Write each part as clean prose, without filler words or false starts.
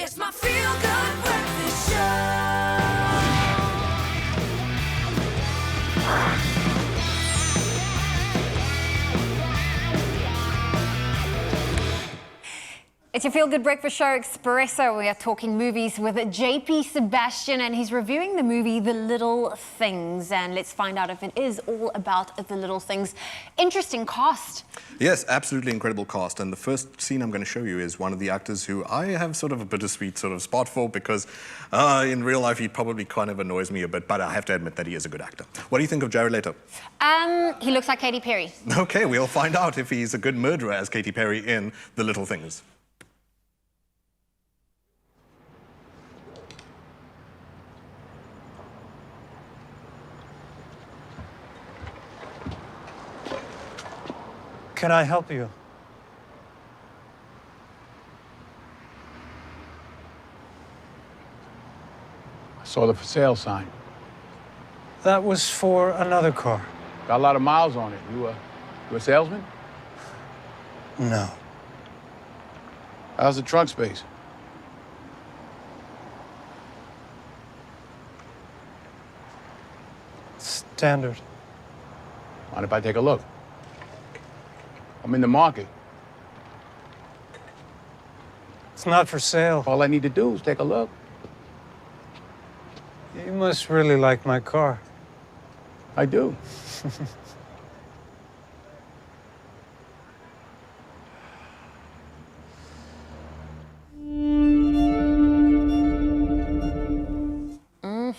It's my feel-good breakfast show. It's your feel-good breakfast show, Expresso. We are talking movies with JP Sebastian, and he's reviewing the movie The Little Things. And let's find out if it is all about the little things. Interesting cast. Yes, absolutely incredible cast. And the first scene I'm going to show you is one of the actors who I have sort of a bittersweet sort of spot for, because in real life he probably kind of annoys me a bit, but I have to admit that he is a good actor. What do you think of Jared Leto? He looks like Katy Perry. Okay, we'll find out if he's a good murderer as Katy Perry in The Little Things. Can I help you? I saw the for sale sign. That was for another car. Got a lot of miles on it. You a salesman? No. How's the trunk space? Standard. Mind if I take a look? I'm in the market. It's not for sale. All I need to do is take a look. You must really like my car. I do.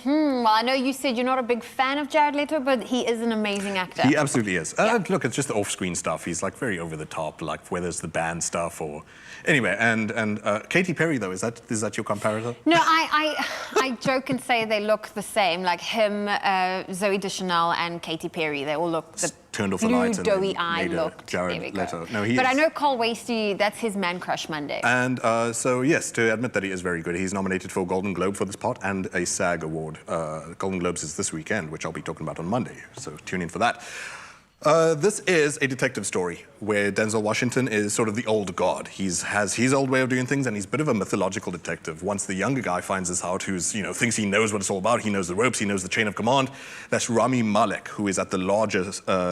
Well, I know you said you're not a big fan of Jared Leto, but he is an amazing actor. He absolutely is. Look, it's just the off-screen stuff. He's like very over the top, like whether it's the band stuff or... Anyway, and Katy Perry, though, is that your comparator? No, I joke and say they look the same, like him, Zooey Deschanel, and Katy Perry. They all look the turned off the blue, lights and doughy eye made a look. Jared Leto. No, but I know Cole Wasty, that's his man crush Monday. And so, yes, to admit that he is very good. He's nominated for a Golden Globe for this part and a SAG award. Golden Globes is this weekend, which I'll be talking about on Monday, so tune in for that. This is a detective story where Denzel Washington is sort of the old god. He has his old way of doing things, and he's a bit of a mythological detective. Once the younger guy finds this out, who's, thinks he knows what it's all about, he knows the ropes, he knows the chain of command, that's Rami Malek, who is at the larger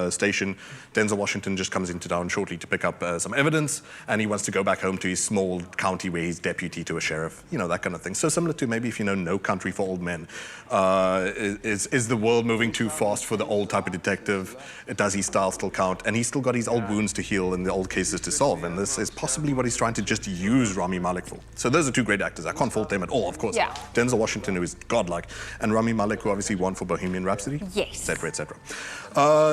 station. Denzel Washington just comes into town shortly to pick up some evidence, and he wants to go back home to his small county where he's deputy to a sheriff, that kind of thing. So similar to maybe if you know No Country for Old Men. Is the world moving too fast for the old type of detective? Does his style still count? And he's still got his old wounds to heal and the old cases to solve, and this is possibly what he's trying to just use Rami Malek for. So those are two great actors. I can't fault them at all, of course. Yeah. Denzel Washington, who is godlike, and Rami Malek, who obviously won for Bohemian Rhapsody. Yes. Et cetera, et cetera.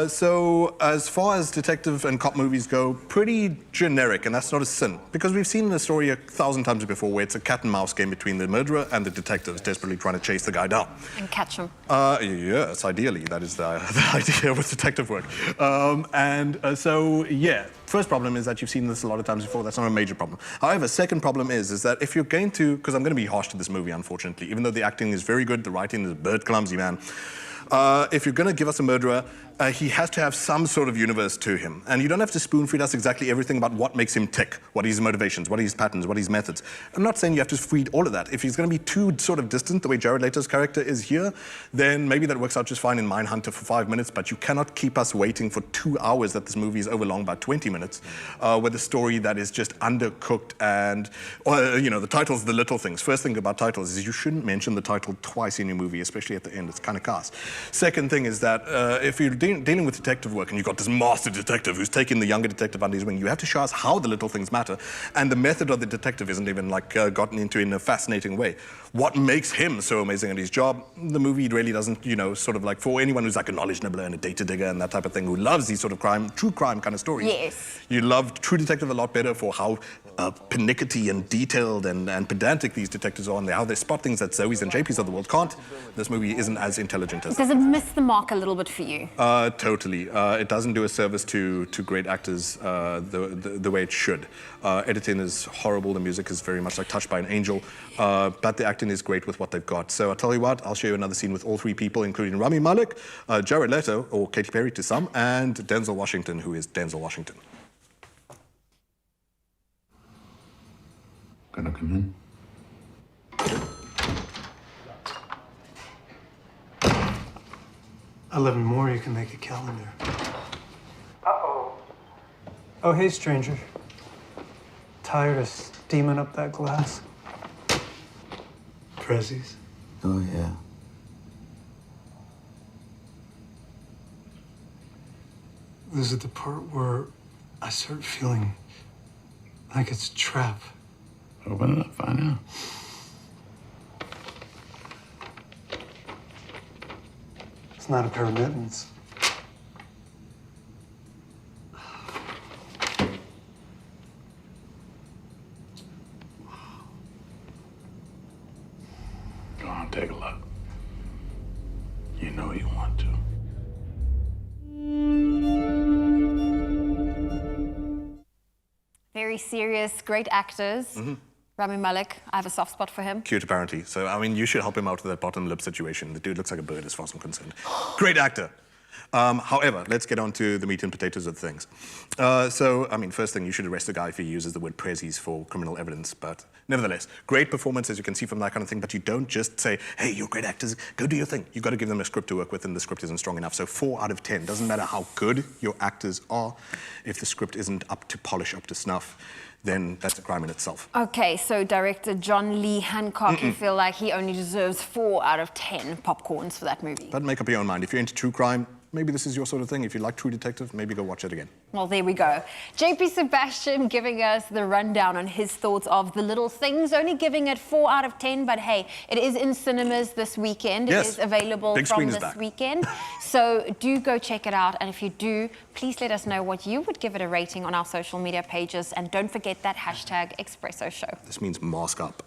So as far as detective and cop movies go, pretty generic, and that's not a sin, because we've seen the story 1,000 times before where it's a cat and mouse game between the murderer and the detectives desperately trying to chase the guy down. And catch him. Yes, ideally, that is the idea with detective work. So, yeah, first problem is that you've seen this a lot of times before. That's not a major problem. However, second problem is that if you're going to, because I'm going to be harsh to this movie, unfortunately, even though the acting is very good, the writing is bird clumsy, man. If you're going to give us a murderer, he has to have some sort of universe to him. And you don't have to spoon-feed us exactly everything about what makes him tick, what are his motivations, what are his patterns, what are his methods. I'm not saying you have to feed all of that. If he's going to be too sort of distant, the way Jared Leto's character is here, then maybe that works out just fine in Mindhunter for 5 minutes, but you cannot keep us waiting for 2 hours that this movie is overlong, about 20 minutes, with a story that is just undercooked and, the title's The Little Things. First thing about titles is you shouldn't mention the title twice in your movie, especially at the end. It's kind of cast. Second thing is that if you're dealing with detective work and you've got this master detective who's taking the younger detective under his wing, you have to show us how the little things matter. And the method of the detective isn't even gotten into in a fascinating way. What makes him so amazing at his job? The movie really doesn't, sort of like for anyone who's like a knowledge nibbler and a data digger and that type of thing, who loves these sort of true crime kind of stories. Yes. You love True Detective a lot better for how pernickety and detailed and pedantic these detectives are, and how they spot things that Zoe's and JP's of the world can't. This movie isn't as intelligent as Does it miss the mark a little bit for you? Totally. It doesn't do a service to great actors the way it should. Editing is horrible. The music is very much like Touched by an Angel. But the acting is great with what they've got. So I'll tell you what, I'll show you another scene with all three people, including Rami Malek, Jared Leto, or Katy Perry to some, and Denzel Washington, who is Denzel Washington. Gonna come in? 11 more, you can make a calendar. Uh-oh. Oh, hey, stranger. Tired of steaming up that glass? Prezzies? Oh, yeah. This is the part where I start feeling like it's a trap. Open it up, find out. It's not a pair of mittens. Go on, take a look. You know you want to. Very serious, great actors. Rami Malek, I have a soft spot for him. Cute, apparently. So, I mean, you should help him out with that bottom lip situation. The dude looks like a bird as far as I'm concerned. Great actor. However, let's get on to the meat and potatoes of things. So, I mean, first thing, you should arrest the guy if he uses the word prezzies for criminal evidence. But nevertheless, great performance, as you can see from that kind of thing. But you don't just say, hey, you're great actors, go do your thing. You've got to give them a script to work with, and the script isn't strong enough. So 4 out of 10. Doesn't matter how good your actors are. If the script isn't up to polish, up to snuff, then that's a crime in itself. Okay, so director John Lee Hancock, you feel like he only deserves 4 out of 10 popcorns for that movie. But make up your own mind. If you're into true crime, maybe this is your sort of thing. If you like True Detective, maybe go watch it again. Well, there we go. JP Sebastian giving us the rundown on his thoughts of The Little Things, only giving it 4 out of 10, but hey, it is in cinemas this weekend. Yes. It is available Big from screen is this back. weekend. So do go check it out, and if you do, please let us know what you would give it a rating on our social media pages, and don't forget that hashtag Expresso Show. This means mask up.